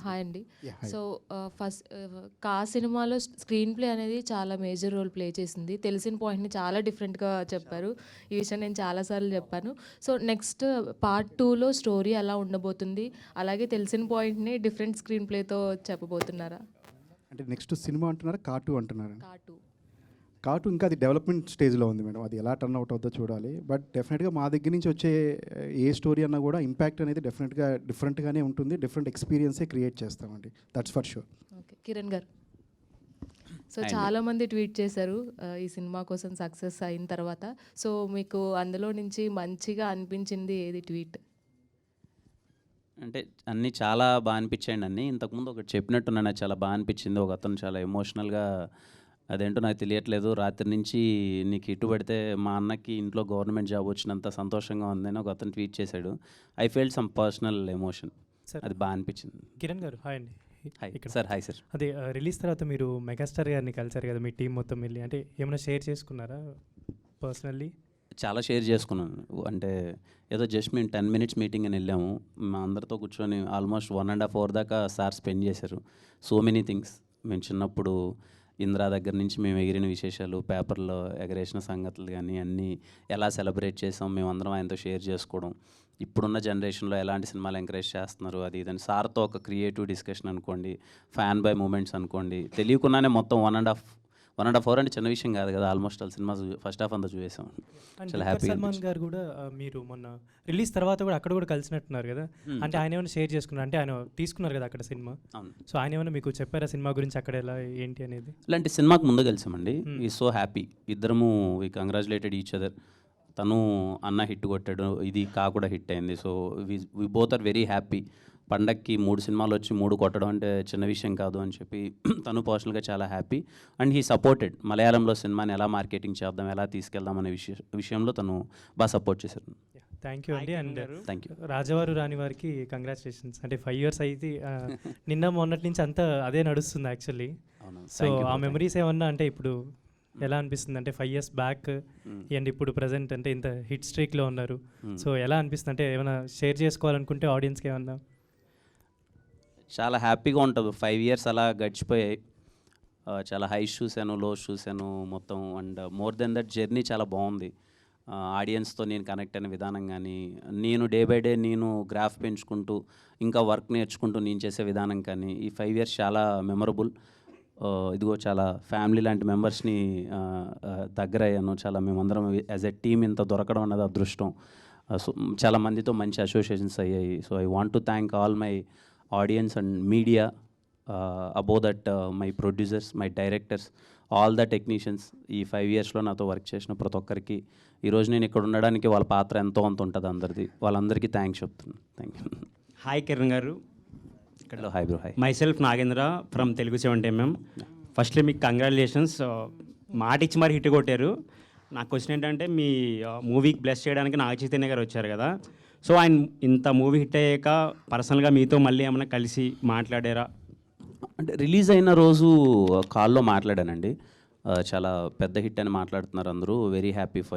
Hi అండి. Yeah, hi. So first కా సినిమాలో స్క్రీన్ ప్లే అనేది చాలా మేజర్ రోల్ ప్లే చేసింది. తెలిసిన పాయింట్ని చాలా డిఫరెంట్గా చెప్పారు. ఈ విషయం నేను చాలాసార్లు చెప్పాను. సో నెక్స్ట్ పార్ట్ 2లో స్టోరీ ఎలా ఉండబోతుంది, అలాగే తెలిసిన పాయింట్ని డిఫరెంట్ స్క్రీన్ ప్లేతో చెప్పబోతున్నారా? అంటే నెక్స్ట్ సినిమా అంటున్నారా, కార్టూ అంటున్నారా? కార్టూ కార్టూ ఇంకా అది డెవలప్మెంట్ స్టేజ్లో ఉంది మేడం. అది ఎలా టర్న్ అవుట్ అవుతుందో చూడాలి. బట్ డెఫినెట్గా మా దగ్గర నుంచి వచ్చే ఏ స్టోరీ అన్నా కూడా ఇంపాక్ట్ అనేది డెఫినెట్గా డిఫరెంట్గానే ఉంటుంది. డిఫరెంట్ ఎక్స్పీరియన్సే క్రియేట్ చేస్తామండి. That's for sure. Okay, Kiran గారు. సో Hi, చాలామంది ట్వీట్ చేశారు ఈ సినిమా కోసం సక్సెస్ అయిన తర్వాత. సో మీకు అందులో నుంచి మంచిగా అనిపించింది ఏది ట్వీట్? అంటే అన్నీ చాలా బాగా అనిపించాయండి. అన్నీ ఇంతకుముందు ఒకటి చెప్పినట్టున్నా నాకు చాలా బాగా అనిపించింది. ఒక అతను చాలా ఎమోషనల్గా, అదేంటో నాకు తెలియట్లేదు, రాత్రి నుంచి నీకు ఇటు పడితే మా అన్నకి ఇంట్లో గవర్నమెంట్ జాబ్ వచ్చినంత సంతోషంగా ఉందని ఒక అతను ట్వీట్ చేశాడు. I felt some personal emotion. Sir అది బాగా అనిపించింది. కిరణ్ గారు హాయ్ అండి. హాయ్ ఇక్కడ సార్. Hi sir. అదే రిలీజ్ తర్వాత మీరు మెగాస్టార్ గారిని కలిసారు కదా, మీ టీం మొత్తం వెళ్ళి, అంటే ఏమైనా షేర్ చేసుకున్నారా పర్సనల్లీ? చాలా షేర్ చేసుకున్నాను. అంటే ఏదో జస్ట్ మేము 10 minutes మీటింగ్ అని వెళ్ళాము. మా అందరితో కూర్చొని ఆల్మోస్ట్ 1.5 hour దాకా సార్ స్పెండ్ చేశారు. So many things. మేము చిన్నప్పుడు ఇందిరా దగ్గర నుంచి మేము ఎగిరిన విశేషాలు, పేపర్లో ఎగరేసిన సంగతులు కానీ అన్నీ ఎలా సెలబ్రేట్ చేసాం మేమందరం ఆయనతో షేర్ చేసుకోవడం, ఇప్పుడున్న జనరేషన్లో ఎలాంటి సినిమాలు ఎంకరేజ్ చేస్తున్నారు అది ఇదని సార్తో ఒక క్రియేటివ్ డిస్కషన్ అనుకోండి, ఫ్యాన్ బై మూమెంట్స్ అనుకోండి, తెలియకుండానే మొత్తం 1.5 hour అంటే చిన్న విషయం కాదు కదా. Almost all cinema first half అంతా చూసాం. చాలా హ్యాపీగా సల్మాన్ గారు కూడా మీరు మొన్న రిలీజ్ తర్వాత కూడా అక్కడ కూడా కలిసినట్టున్నారు కదా, అంటే ఆయన ఏమైనా షేర్ చేసుకున్నారు, అంటే ఆయన తీసుకున్నారు కదా అక్కడ సినిమా. అవును. సో ఆయన ఏమైనా మీకు చెప్పారా సినిమా గురించి, అక్కడ ఎలా ఏంటి అనేది? ఇలాంటి సినిమాకి ముందు కలిసామండి. ఈ సో హ్యాపీ. ఇద్దరము వి కంగ్రాచులేటెడ్ ఈచ్ అదర్. తను అన్న హిట్ కొట్టాడు, ఇది కా కూడా హిట్ అయింది. So we both are very happy. పండక్కి 3 సినిమాలు వచ్చి 3 కొట్టడం అంటే చిన్న విషయం కాదు అని చెప్పి తను పర్సనల్గా చాలా హ్యాపీ. And he supported. మలయాళంలో సినిమాని ఎలా మార్కెటింగ్ చేద్దాం, ఎలా తీసుకెళ్దాం అనే విషయంలో తను బాగా సపోర్ట్ చేశారు. థ్యాంక్ యూ అండి. And thank you. రాజవారు రాని వారికి కంగ్రాచులేషన్స్. అంటే 5 years అయితే నిన్న మొన్నటి నుంచి అంతా అదే నడుస్తుంది యాక్చువల్లీ. అవును. సో ఆ మెమరీస్ ఏమన్నా అంటే ఇప్పుడు ఎలా అనిపిస్తుంది, అంటే 5 years బ్యాక్ అండ్ ఇప్పుడు ప్రజెంట్ అంటే ఇంత హిట్ స్ట్రీక్లో ఉన్నారు. సో ఎలా అనిపిస్తుంది, అంటే ఏమైనా షేర్ చేసుకోవాలనుకుంటే ఆడియన్స్కి ఏమన్నా? చాలా హ్యాపీగా ఉంటుంది. 5 years అలా గడిచిపోయాయి. చాలా హైస్ చూశాను, లోస్ చూశాను మొత్తం. And more than that journey చాలా బాగుంది. ఆడియన్స్తో నేను కనెక్ట్ అయిన విధానం కానీ, నేను డే బై డే నేను గ్రాఫ్ పెంచుకుంటూ ఇంకా వర్క్ నేర్చుకుంటూ నేను చేసే విధానం కానీ, ఈ 5 years చాలా మెమరబుల్. ఇదిగో చాలా ఫ్యామిలీ లాంటి మెంబర్స్ని దగ్గర అయ్యాను. చాలా మేమందరం యాజ్ ఎ టీమ్ ఇంత దొరకడం అన్నది అదృష్టం. సో చాలా మందితో మంచి అసోసియేషన్స్ అయ్యాయి. So I want to thank all my audience and media, above that my producers, my directors, all the technicians. ఈ 5 yearsలో నాతో వర్క్ చేసిన ప్రతి ఒక్కరికి, ఈరోజు నేను ఇక్కడ ఉండడానికి వాళ్ళ పాత్ర ఎంతో అంత ఉంటుంది అందరిది. వాళ్ళందరికీ థ్యాంక్స్ చెప్తున్నాను. Thank you. హాయ్ కిరణ్ గారు. Hello. Hi bro. Hi. My self Nagendra from Telugu 70mm. Firstly మీకు కంగ్రాచులేషన్స్. మాట ఇచ్చి మరి హిట్ కొట్టారు. నా క్వశ్చన్ ఏంటంటే, మీ మూవీకి బ్లెస్ చేయడానికి నాగ చైతన్య గారు వచ్చారు కదా, సో ఆయన ఇంత మూవీ హిట్ అయ్యాక పర్సనల్గా మీతో మళ్ళీ ఏమైనా కలిసి మాట్లాడారా? అంటే రిలీజ్ అయిన రోజు కాల్లో మాట్లాడానండి. చాలా పెద్ద హిట్ అని మాట్లాడుతున్నారు అందరూ. Very happy for